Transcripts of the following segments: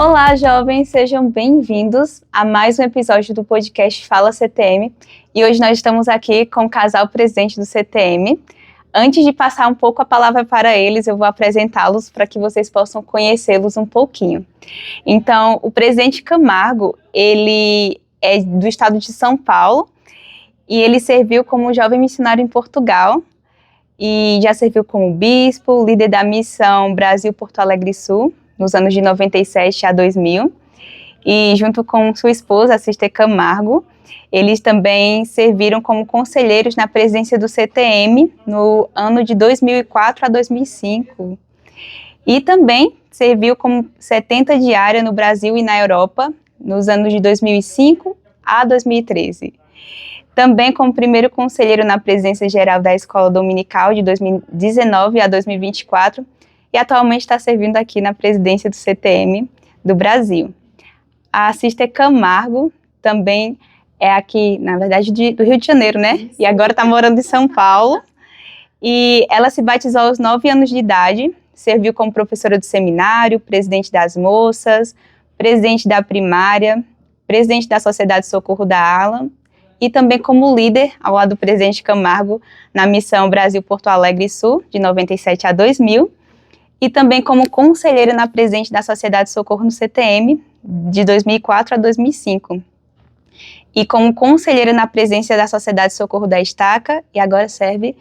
Olá, jovens, sejam bem-vindos a mais um episódio do podcast Fala CTM. E hoje nós estamos aqui com o casal presidente do CTM. Antes de passar um pouco a palavra para eles, eu vou apresentá-los para que vocês possam conhecê-los um pouquinho. Então, o presidente Camargo, ele é do estado de São Paulo e ele serviu como jovem missionário em Portugal e já serviu como bispo, líder da missão Brasil-Porto Alegre Sul, nos anos de 97 a 2000, e junto com sua esposa, a Sister Camargo, eles também serviram como conselheiros na presidência do CTM no ano de 2004 a 2005. E também serviu como 70 diária no Brasil e na Europa nos anos de 2005 a 2013. Também como primeiro conselheiro na presidência geral da Escola Dominical de 2019 a 2024 e atualmente está servindo aqui na presidência do CTM do Brasil. A Sister Camargo também é aqui, na verdade, do Rio de Janeiro, né? Isso. E agora está morando em São Paulo. E ela se batizou aos 9 anos de idade, serviu como professora do seminário, presidente das moças, presidente da primária, presidente da Sociedade Socorro da Ala e também como líder, ao lado do presidente Camargo, na missão Brasil-Porto Alegre Sul, de 97 a 2000, e também como conselheira na presidente da Sociedade Socorro no CTM, de 2004 a 2005. E como conselheira na presidência da Sociedade Socorro da Estaca, e agora serve,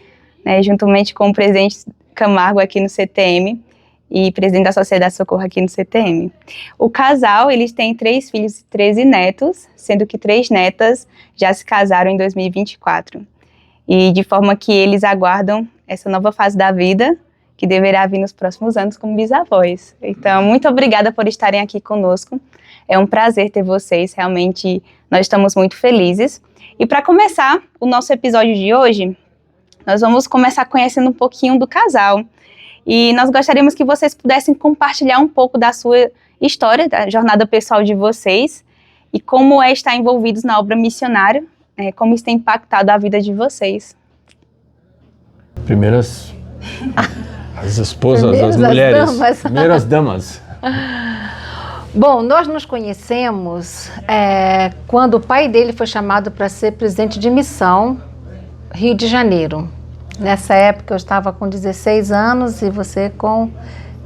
né, juntamente com o presidente Camargo aqui no CTM, e presidente da Sociedade Socorro aqui no CTM. O casal, eles têm 3 filhos e 13 netos, sendo que 3 netas já se casaram em 2024. E de forma que eles aguardam essa nova fase da vida, que deverá vir nos próximos anos como bisavós. Então, muito obrigada por estarem aqui conosco. É um prazer ter vocês, realmente nós estamos muito felizes. E para começar o nosso episódio de hoje, nós vamos começar conhecendo um pouquinho do casal. E nós gostaríamos que vocês pudessem compartilhar um pouco da sua história, da jornada pessoal de vocês, e como é estar envolvidos na obra missionária, como isso tem impactado a vida de vocês. Primeiras... As esposas, as mulheres, primeiras damas. Bom, nós nos conhecemos quando o pai dele foi chamado para ser presidente de missão, Rio de Janeiro. Nessa época eu estava com 16 anos e você com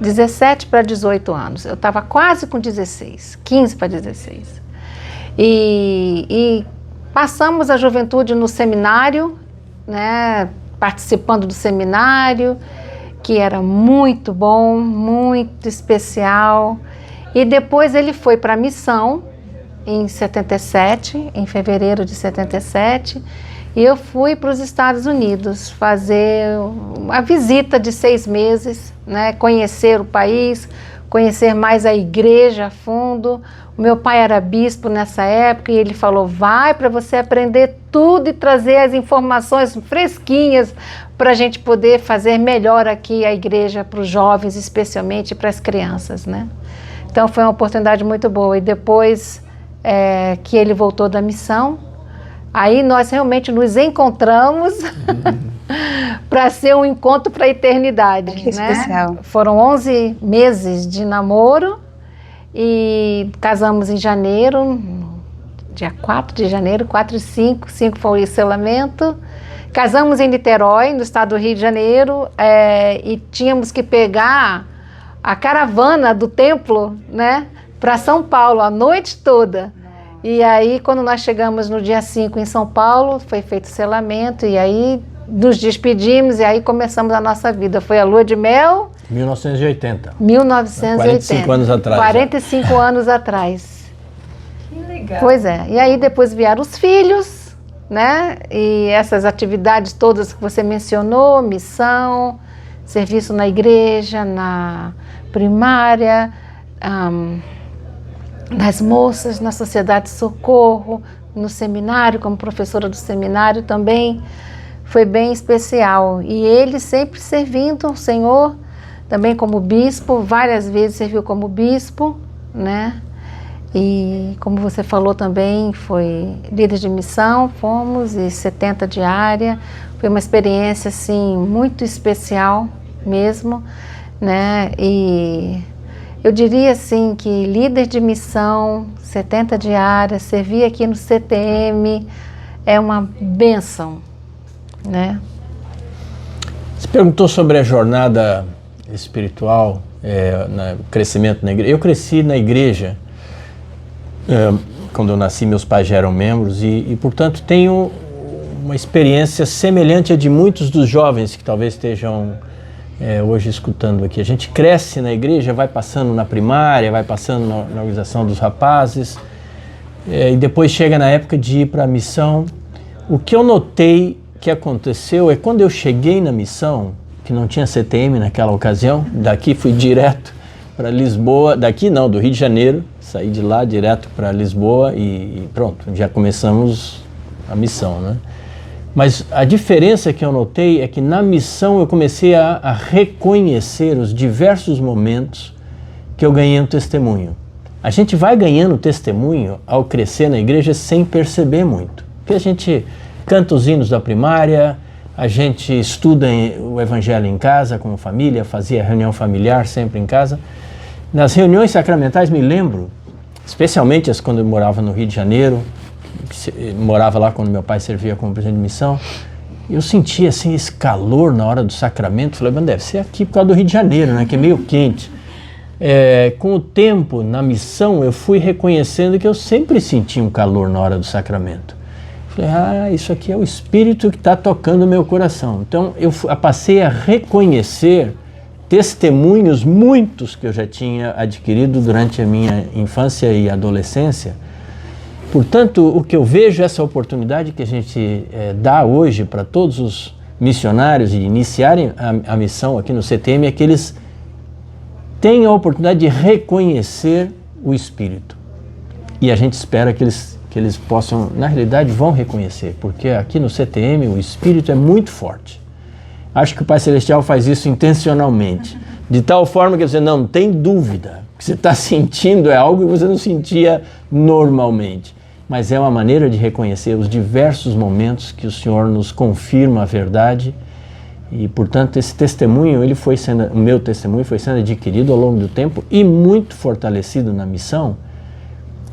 17 para 18 anos. Eu estava quase com 16, 15 para 16. E passamos a juventude no seminário, né, participando do seminário, que era muito bom, muito especial. E depois ele foi para a missão em 77, em fevereiro de 77, e eu fui para os Estados Unidos fazer uma visita de 6 meses, né, conhecer o país, conhecer mais a igreja a fundo. O meu pai era bispo nessa época e ele falou, vai para você aprender tudo e trazer as informações fresquinhas para a gente poder fazer melhor aqui a igreja para os jovens, especialmente para as crianças, né? Então foi uma oportunidade muito boa. E depois que ele voltou da missão, aí nós realmente nos encontramos para ser um encontro para a eternidade. Que especial. Foram 11 meses de namoro e casamos em janeiro, dia 4 de janeiro, 4 e 5 foi o selamento. Casamos em Niterói, no estado do Rio de Janeiro, e tínhamos que pegar a caravana do templo, né, para São Paulo a noite toda. E aí, quando nós chegamos no dia 5 em São Paulo, foi feito o selamento, e aí nos despedimos, e aí começamos a nossa vida. Foi a lua de mel. 1980. 1980. 45 anos atrás. 45 anos atrás. Que legal. Pois é. E aí depois vieram os filhos, né? E essas atividades todas que você mencionou, missão, serviço na igreja, na primária, nas moças, na Sociedade Socorro, no seminário, como professora do seminário também, foi bem especial. E ele sempre servindo o Senhor, também como bispo, várias vezes serviu como bispo, né? E como você falou também, foi líder de missão, fomos, e 70 diária. Foi uma experiência, assim, muito especial mesmo, né? E Eu diria assim que líder de missão, 70 diárias, servir aqui no CTM é uma bênção, né? Você perguntou sobre a jornada espiritual, crescimento na igreja. Eu cresci na igreja, quando eu nasci meus pais já eram membros e portanto tenho uma experiência semelhante à de muitos dos jovens que talvez estejam hoje escutando aqui. A gente cresce na igreja, vai passando na primária, vai passando na organização dos rapazes, e depois chega na época de ir para a missão. O que eu notei que aconteceu é quando eu cheguei na missão, que não tinha CTM naquela ocasião, daqui fui direto para Lisboa, daqui não, do Rio de Janeiro, saí de lá direto para Lisboa e pronto, já começamos a missão, né? Mas a diferença que eu notei é que na missão eu comecei a reconhecer os diversos momentos que eu ganhei um testemunho. A gente vai ganhando testemunho ao crescer na igreja sem perceber muito. Porque a gente canta os hinos da primária, a gente estuda o evangelho em casa, como família, fazia reunião familiar sempre em casa. Nas reuniões sacramentais me lembro, especialmente as quando eu morava no Rio de Janeiro, morava lá quando meu pai servia como presidente de missão, eu sentia assim esse calor na hora do sacramento. Falei, mas deve ser aqui por causa do Rio de Janeiro, né, que é meio quente. Com o tempo, na missão, eu fui reconhecendo que eu sempre senti um calor na hora do sacramento. Falei, isso aqui é o Espírito que está tocando o meu coração. Então eu passei a reconhecer testemunhos muitos que eu já tinha adquirido durante a minha infância e adolescência. Portanto, o que eu vejo, essa oportunidade que a gente dá hoje para todos os missionários de iniciarem a missão aqui no CTM, é que eles tenham a oportunidade de reconhecer o Espírito. E a gente espera que eles possam, na realidade, vão reconhecer, porque aqui no CTM o Espírito é muito forte. Acho que o Pai Celestial faz isso intencionalmente, de tal forma que você não tem dúvida. O que você está sentindo é algo que você não sentia normalmente. Mas é uma maneira de reconhecer os diversos momentos que o Senhor nos confirma a verdade. E, portanto, esse testemunho, o meu testemunho foi sendo adquirido ao longo do tempo e muito fortalecido na missão,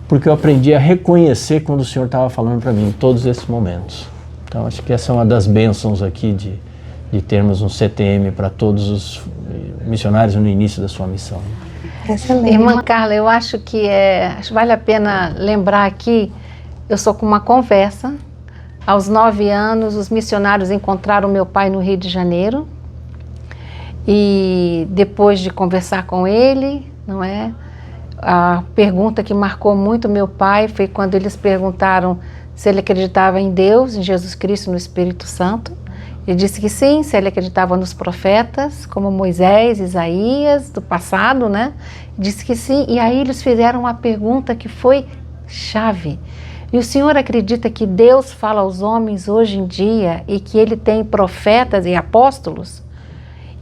porque eu aprendi a reconhecer quando o Senhor estava falando para mim em todos esses momentos. Então, acho que essa é uma das bênçãos aqui de termos um CTM para todos os missionários no início da sua missão. Excelente. Irmã Carla, eu acho que vale a pena lembrar aqui, eu sou com uma conversa. Aos 9 anos, os missionários encontraram meu pai no Rio de Janeiro e depois de conversar com ele, não é? A pergunta que marcou muito meu pai foi quando eles perguntaram se ele acreditava em Deus, em Jesus Cristo, no Espírito Santo. Ele disse que sim, se ele acreditava nos profetas, como Moisés, Isaías, do passado, né? Disse que sim, e aí eles fizeram uma pergunta que foi chave. E o senhor acredita que Deus fala aos homens hoje em dia e que ele tem profetas e apóstolos?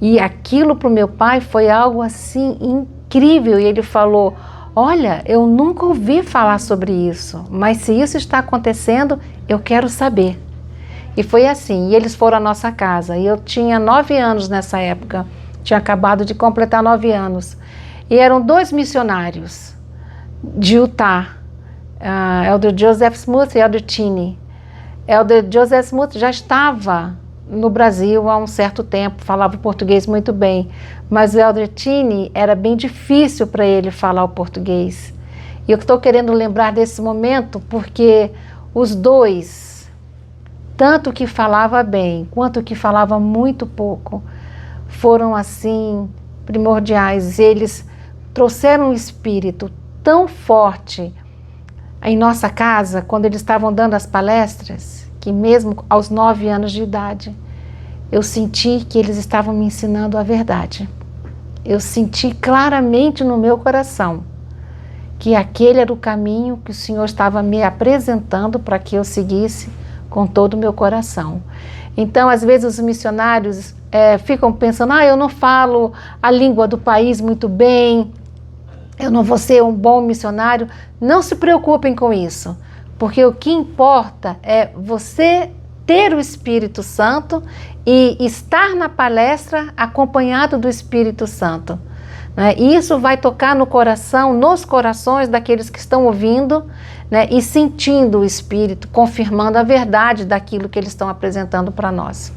E aquilo para o meu pai foi algo assim incrível. E ele falou, olha, eu nunca ouvi falar sobre isso, mas se isso está acontecendo, eu quero saber. E foi assim, e eles foram à nossa casa. E eu tinha 9 anos nessa época, tinha acabado de completar 9 anos. E eram 2 missionários de Utah, Elder Joseph Smoot e Elder Cheney. Elder Joseph Smoot já estava no Brasil há um certo tempo, falava português muito bem, mas o Elder Cheney era bem difícil para ele falar o português. E eu estou querendo lembrar desse momento porque os 2, tanto que falava bem quanto que falava muito pouco, foram assim primordiais. Eles trouxeram um espírito tão forte em nossa casa, quando eles estavam dando as palestras, que mesmo aos 9 anos de idade, eu senti que eles estavam me ensinando a verdade. Eu senti claramente no meu coração que aquele era o caminho que o Senhor estava me apresentando para que eu seguisse com todo o meu coração. Então, às vezes os missionários ficam pensando, eu não falo a língua do país muito bem, eu não vou ser um bom missionário. Não se preocupem com isso, porque o que importa é você ter o Espírito Santo e estar na palestra acompanhado do Espírito Santo. né? E isso vai tocar no coração, nos corações daqueles que estão ouvindo, né? E sentindo o Espírito, confirmando a verdade daquilo que eles estão apresentando para nós.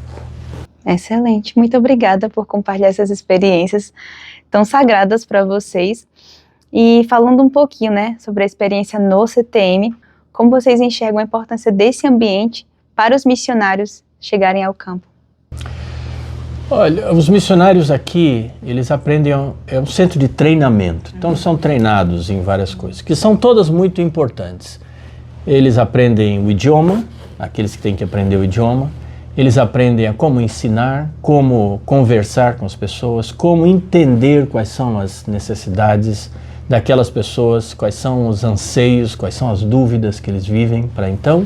Excelente, muito obrigada por compartilhar essas experiências tão sagradas para vocês. E falando um pouquinho, né, sobre a experiência no CTM, como vocês enxergam a importância desse ambiente para os missionários chegarem ao campo? Olha, os missionários aqui, eles aprendem, é um centro de treinamento, então são treinados em várias coisas, que são todas muito importantes. Eles aprendem o idioma, aqueles que têm que aprender o idioma, eles aprendem a como ensinar, como conversar com as pessoas, como entender quais são as necessidades daquelas pessoas, quais são os anseios, quais são as dúvidas que eles vivem, para então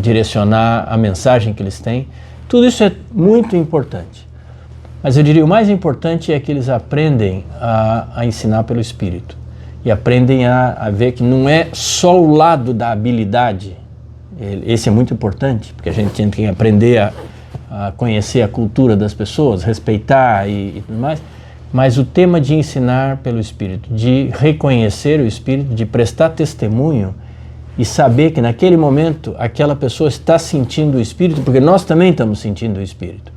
direcionar a mensagem que eles têm. Tudo isso é muito importante. Mas eu diria o mais importante é que eles aprendem a ensinar pelo Espírito. E aprendem a ver que não é só o lado da habilidade. Esse é muito importante, porque a gente tem que aprender a conhecer a cultura das pessoas, respeitar e tudo mais. Mas o tema de ensinar pelo Espírito, de reconhecer o Espírito, de prestar testemunho e saber que naquele momento aquela pessoa está sentindo o Espírito, porque nós também estamos sentindo o Espírito.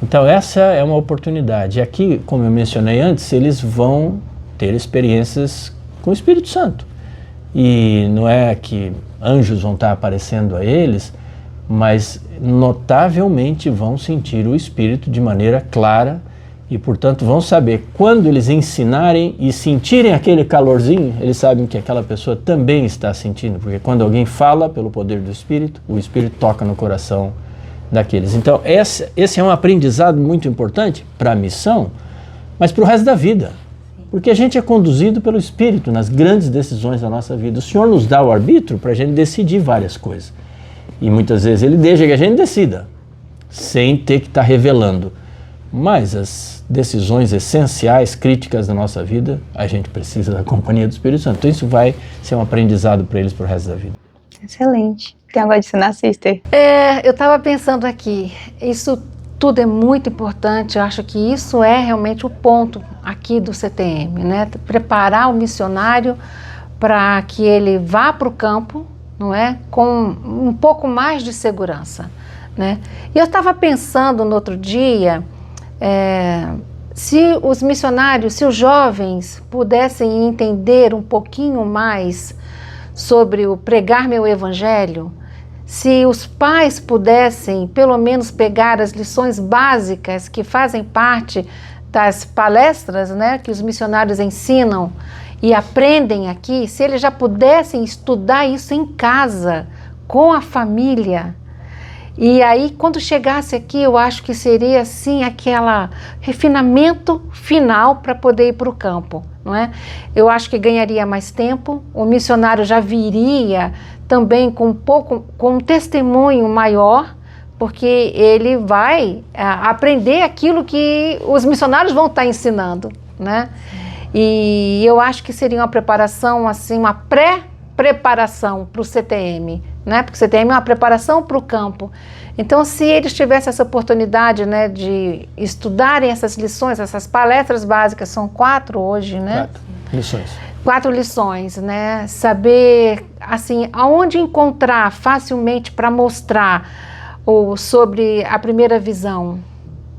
Então essa é uma oportunidade. E aqui, como eu mencionei antes, eles vão ter experiências com o Espírito Santo. E não é que anjos vão estar aparecendo a eles, mas notavelmente vão sentir o Espírito de maneira clara e, portanto, vão saber, quando eles ensinarem e sentirem aquele calorzinho, eles sabem que aquela pessoa também está sentindo, porque quando alguém fala pelo poder do Espírito, o Espírito toca no coração daqueles. Então, esse é um aprendizado muito importante para a missão, mas para o resto da vida. Porque a gente é conduzido pelo Espírito nas grandes decisões da nossa vida. O Senhor nos dá o arbítrio para a gente decidir várias coisas. E muitas vezes Ele deixa que a gente decida, sem ter que estar revelando. Mas as decisões essenciais, críticas da nossa vida, a gente precisa da companhia do Espírito Santo. Então isso vai ser um aprendizado para eles para o resto da vida. Excelente. Tem algo a adicionar, sister? Eu estava pensando aqui, isso tudo é muito importante, eu acho que isso é realmente o ponto aqui do CTM, né? Preparar o missionário para que ele vá para o campo, não é? Com um pouco mais de segurança, né? E eu estava pensando no outro dia, se os missionários, se os jovens pudessem entender um pouquinho mais sobre o pregar meu evangelho, se os pais pudessem pelo menos pegar as lições básicas que fazem parte das palestras, né, que os missionários ensinam e aprendem aqui, se eles já pudessem estudar isso em casa, com a família. E aí, quando chegasse aqui, eu acho que seria assim, aquele refinamento final para poder ir para o campo, não é? Eu acho que ganharia mais tempo, o missionário já viria também com um testemunho maior, porque ele vai aprender aquilo que os missionários vão estar ensinando, né? E eu acho que seria uma preparação, assim, uma pré-preparação para o CTM, né? Porque o CTM é uma preparação para o campo. Então, se eles tivessem essa oportunidade, né, de estudarem essas lições, essas palestras básicas, são 4 hoje, né? 4 lições. 4 lições, né? Saber, assim, aonde encontrar facilmente para mostrar sobre a primeira visão,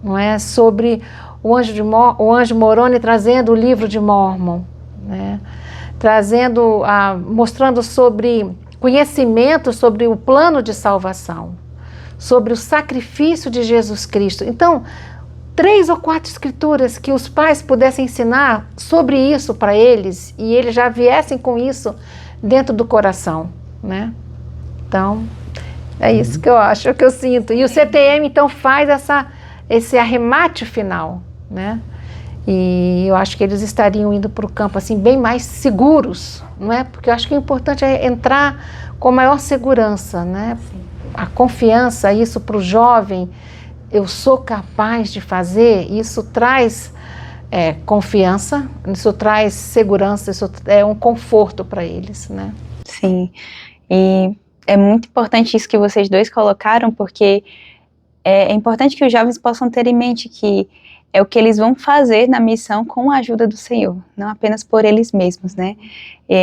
não é? Sobre o anjo Moroni trazendo o livro de Mórmon, né? Mostrando sobre conhecimento sobre o plano de salvação, sobre o sacrifício de Jesus Cristo. Então, 3 ou 4 escrituras que os pais pudessem ensinar sobre isso para eles e eles já viessem com isso dentro do coração, né? Então, é isso que eu acho, é o que eu sinto. E o CTM, então, faz esse arremate final, né? E eu acho que eles estariam indo para o campo assim bem mais seguros, não é? Porque eu acho que o importante é entrar com maior segurança, né? A confiança, isso para o jovem, eu sou capaz de fazer, isso traz confiança, isso traz segurança, isso é um conforto para eles, né? Sim, e é muito importante isso que vocês dois colocaram, porque é importante que os jovens possam ter em mente que é o que eles vão fazer na missão com a ajuda do Senhor, não apenas por eles mesmos, né?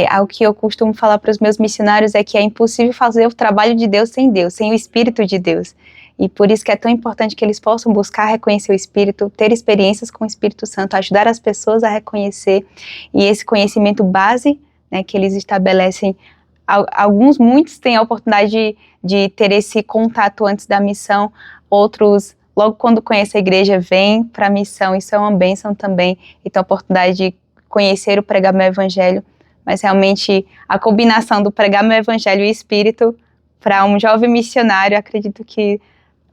Algo que eu costumo falar para os meus missionários é que é impossível fazer o trabalho de Deus, sem o Espírito de Deus. E por isso que é tão importante que eles possam buscar reconhecer o Espírito, ter experiências com o Espírito Santo, ajudar as pessoas a reconhecer, e esse conhecimento base, né, que eles estabelecem. Muitos têm a oportunidade de ter esse contato antes da missão, outros, logo quando conhecem a igreja, vêm para a missão. Isso é uma bênção também, e tem a oportunidade de conhecer o pregar meu evangelho, mas realmente a combinação do pregar meu evangelho e Espírito, para um jovem missionário, acredito que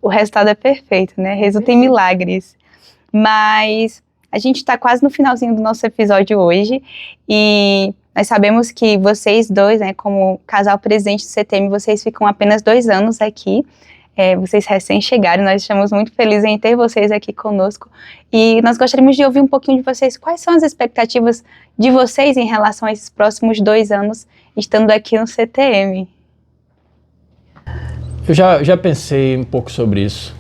o resultado é perfeito, né? Resulta em milagres. Mas a gente está quase no finalzinho do nosso episódio hoje, e nós sabemos que vocês dois, né, como casal presidente do CTM, vocês ficam apenas 2 anos aqui, vocês recém-chegaram, nós estamos muito felizes em ter vocês aqui conosco, e nós gostaríamos de ouvir um pouquinho de vocês. Quais são as expectativas de vocês em relação a esses próximos 2 anos, estando aqui no CTM? Eu já pensei um pouco sobre isso.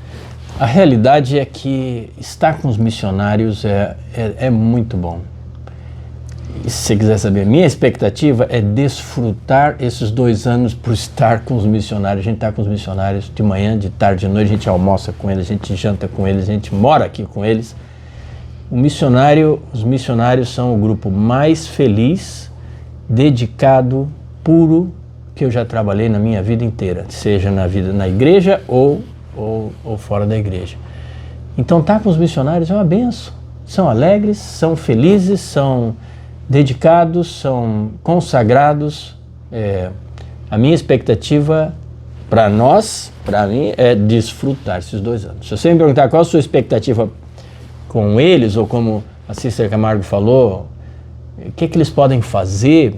A realidade é que estar com os missionários é muito bom. E se você quiser saber, minha expectativa é desfrutar esses 2 anos por estar com os missionários. A gente está com os missionários de manhã, de tarde, de noite, a gente almoça com eles, a gente janta com eles, a gente mora aqui com eles. Os missionários são o grupo mais feliz, dedicado, puro, que eu já trabalhei na minha vida inteira, seja na igreja ou fora da igreja. Então, estar com os missionários é uma benção. São alegres, são felizes, são dedicados, são consagrados. A minha expectativa para mim, é desfrutar esses 2 anos. Se você me perguntar qual a sua expectativa com eles, ou como a Cícera Camargo falou, o que eles podem fazer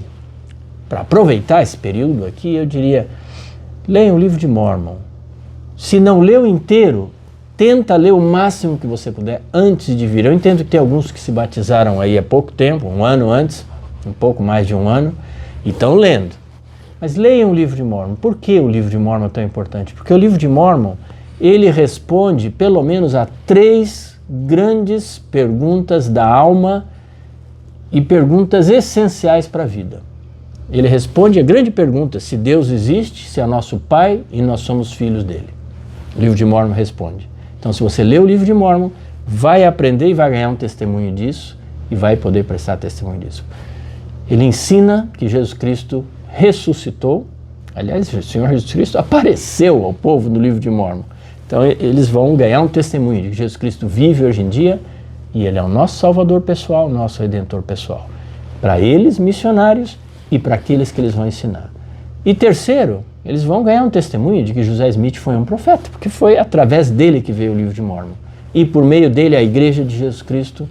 para aproveitar esse período aqui, eu diria, leiam o livro de Mórmon. Se não leu inteiro, tenta ler o máximo que você puder antes de vir. Eu entendo que tem alguns que se batizaram aí há pouco tempo, 1 ano antes, um pouco mais de 1 ano, e estão lendo. Mas leiam o livro de Mórmon. Por que o livro de Mórmon é tão importante? Porque o livro de Mórmon, ele responde pelo menos a 3 grandes perguntas da alma e perguntas essenciais para a vida. Ele responde a grande pergunta, se Deus existe, se é nosso Pai e nós somos filhos dele. O livro de Mórmon responde. Então, se você lê o livro de Mórmon, vai aprender e vai ganhar um testemunho disso e vai poder prestar testemunho disso. Ele ensina que Jesus Cristo ressuscitou. Aliás, o Senhor Jesus Cristo apareceu ao povo no livro de Mórmon. Então, eles vão ganhar um testemunho de que Jesus Cristo vive hoje em dia e Ele é o nosso Salvador pessoal, nosso Redentor pessoal. Para eles, missionários, e para aqueles que eles vão ensinar. E terceiro, eles vão ganhar um testemunho de que José Smith foi um profeta, porque foi através dele que veio o livro de Mórmon. E por meio dele, a Igreja de Jesus Cristo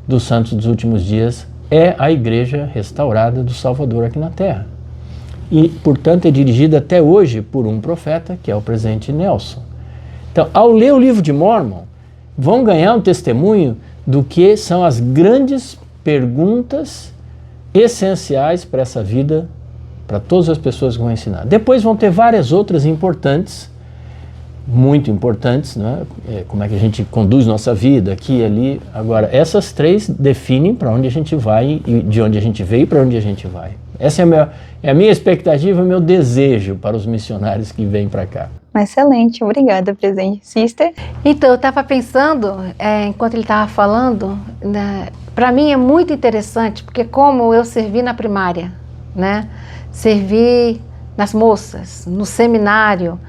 dos Santos dos Últimos Dias é a Igreja restaurada do Salvador aqui na Terra. E, portanto, é dirigida até hoje por um profeta, que é o presidente Nelson. Então, ao ler o livro de Mórmon, vão ganhar um testemunho do que são as grandes perguntas essenciais para essa vida, para todas as pessoas que vão ensinar. Depois vão ter várias outras importantes, muito importantes, né? Como é que a gente conduz nossa vida aqui e ali. Agora, essas 3 definem para onde a gente vai, e de onde a gente veio e para onde a gente vai. Essa é a minha expectativa, meu desejo para os missionários que vêm para cá. Excelente, obrigada, presidente. Sister? Então, eu estava pensando, enquanto ele estava falando, né, para mim é muito interessante, porque como eu servi na primária, né, servi nas moças, no seminário,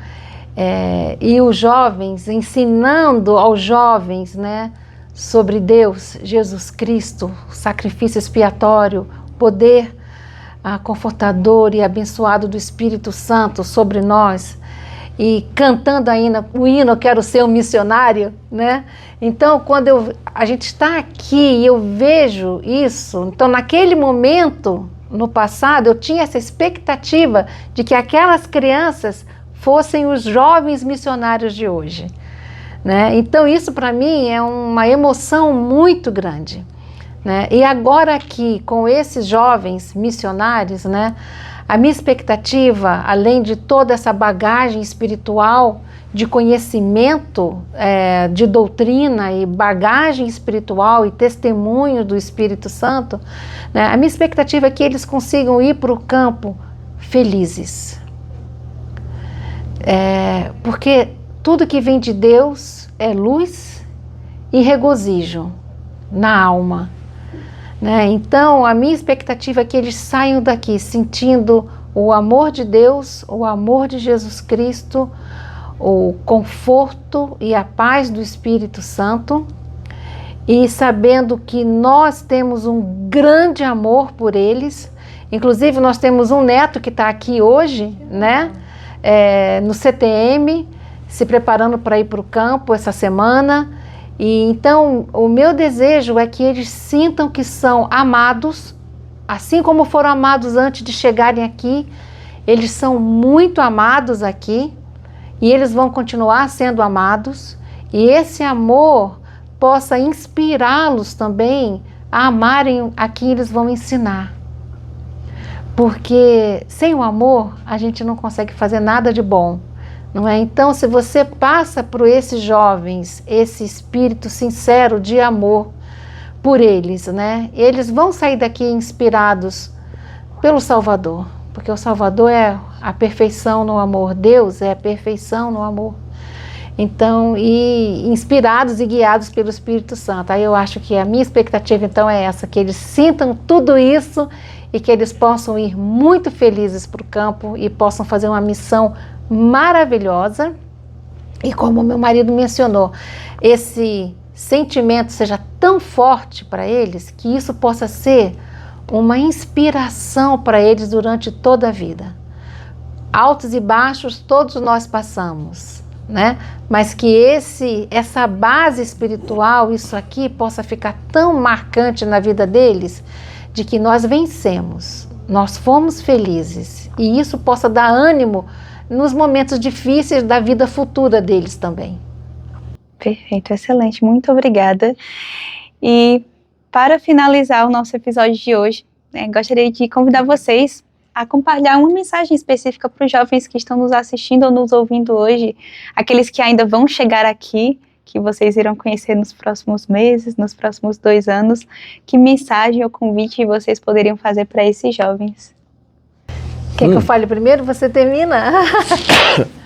e os jovens, ensinando aos jovens, né, sobre Deus, Jesus Cristo, o sacrifício expiatório, poder confortador e abençoado do Espírito Santo sobre nós, e cantando ainda o hino Quero Ser um Missionário, né? Então, quando a gente está aqui e eu vejo isso, então naquele momento, no passado, eu tinha essa expectativa de que aquelas crianças fossem os jovens missionários de hoje, né? Então, isso para mim é uma emoção muito grande, né? E agora aqui, com esses jovens missionários, né, A minha expectativa, além de toda essa bagagem espiritual, de conhecimento, de doutrina e bagagem espiritual e testemunho do Espírito Santo, né, a minha expectativa é que eles consigam ir para o campo felizes. Porque tudo que vem de Deus é luz e regozijo na alma. Né? Então, a minha expectativa é que eles saiam daqui sentindo o amor de Deus, o amor de Jesus Cristo, o conforto e a paz do Espírito Santo, e sabendo que nós temos um grande amor por eles. Inclusive, nós temos um neto que está aqui hoje, né? No CTM, se preparando para ir para o campo essa semana. E então, o meu desejo é que eles sintam que são amados, assim como foram amados antes de chegarem aqui. Eles são muito amados aqui e eles vão continuar sendo amados. E esse amor possa inspirá-los também a amarem a quem eles vão ensinar. Porque sem o amor, a gente não consegue fazer nada de bom. Não é? Então, se você passa por esses jovens, esse espírito sincero de amor por eles, né? Eles vão sair daqui inspirados pelo Salvador, porque o Salvador é a perfeição no amor, Deus é a perfeição no amor. Então, e inspirados e guiados pelo Espírito Santo. Aí eu acho que a minha expectativa então é essa, que eles sintam tudo isso e que eles possam ir muito felizes para o campo e possam fazer uma missão maravilhosa. E como meu marido mencionou, esse sentimento seja tão forte para eles que isso possa ser uma inspiração para eles durante toda a vida. Altos e baixos todos nós passamos, né? Mas que essa base espiritual, isso aqui, possa ficar tão marcante na vida deles, de que nós vencemos, nós fomos felizes, e isso possa dar ânimo nos momentos difíceis da vida futura deles também. Perfeito, excelente, muito obrigada. E para finalizar o nosso episódio de hoje, gostaria de convidar vocês a compartilhar uma mensagem específica para os jovens que estão nos assistindo ou nos ouvindo hoje, aqueles que ainda vão chegar aqui, que vocês irão conhecer nos próximos meses, nos próximos 2 anos. Que mensagem ou convite vocês poderiam fazer para esses jovens? Quer que eu fale primeiro? Você termina?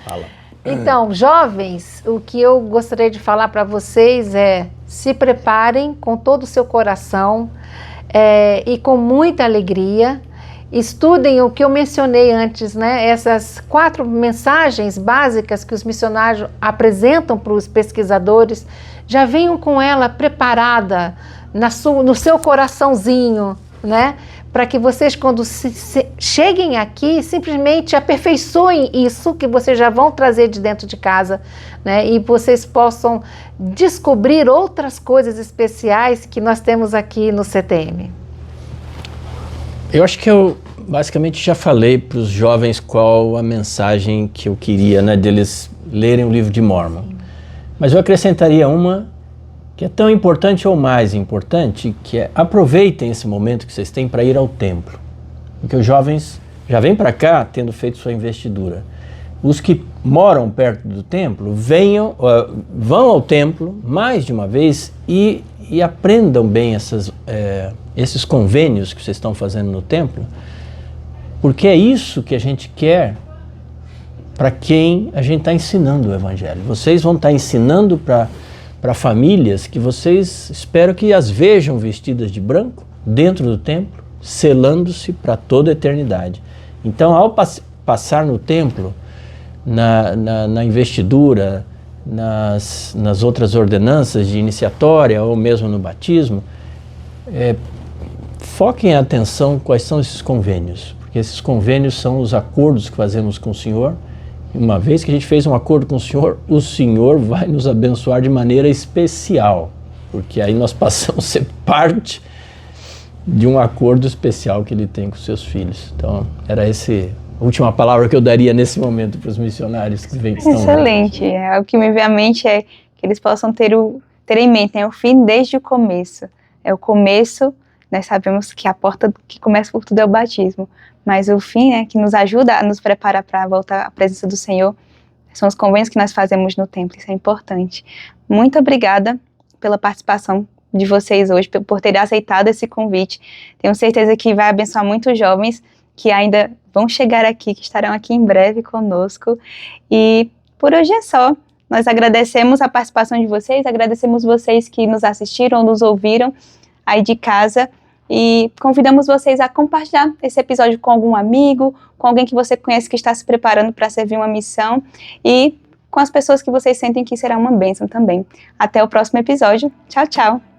Fala. Então, jovens, o que eu gostaria de falar para vocês é: se preparem com todo o seu coração e com muita alegria. Estudem o que eu mencionei antes, né? Essas 4 mensagens básicas que os missionários apresentam para os pesquisadores, já venham com ela preparada no seu coraçãozinho, né? Para que vocês, quando cheguem aqui, simplesmente aperfeiçoem isso que vocês já vão trazer de dentro de casa, né? E vocês possam descobrir outras coisas especiais que nós temos aqui no CTM. Eu acho que eu basicamente já falei para os jovens qual a mensagem que eu queria, né, deles lerem o livro de Mormon. Mas eu acrescentaria uma que é tão importante ou mais importante, que é: aproveitem esse momento que vocês têm para ir ao templo. Porque os jovens já vêm para cá tendo feito sua investidura. Os que moram perto do templo, vão ao templo mais de uma vez e aprendam bem esses convênios que vocês estão fazendo no templo, porque é isso que a gente quer para quem a gente está ensinando o Evangelho. Vocês vão estar ensinando para famílias que vocês espero que as vejam vestidas de branco dentro do templo, selando-se para toda a eternidade. Então, ao passar no templo, na investidura, nas outras ordenanças de iniciatória ou mesmo no batismo, foquem a atenção quais são esses convênios, porque esses convênios são os acordos que fazemos com o Senhor. Uma vez que a gente fez um acordo com o Senhor vai nos abençoar de maneira especial, porque aí nós passamos a ser parte de um acordo especial que Ele tem com seus filhos. Então, era essa a última palavra que eu daria nesse momento para os missionários que estão... Excelente. O que me vem à mente é que eles possam ter em mente, né, o fim desde o começo. O começo, nós sabemos que a porta que começa por tudo é o batismo, Mas o fim, né, que nos ajuda a nos preparar para voltar à presença do Senhor, são os convênios que nós fazemos no templo, isso é importante. Muito obrigada pela participação de vocês hoje, por terem aceitado esse convite. Tenho certeza que vai abençoar muitos jovens que ainda vão chegar aqui, que estarão aqui em breve conosco. E por hoje é só. Nós agradecemos a participação de vocês, agradecemos vocês que nos assistiram, nos ouviram aí de casa e convidamos vocês a compartilhar esse episódio com algum amigo, com alguém que você conhece que está se preparando para servir uma missão e com as pessoas que vocês sentem que será uma bênção também. Até o próximo episódio. Tchau, tchau!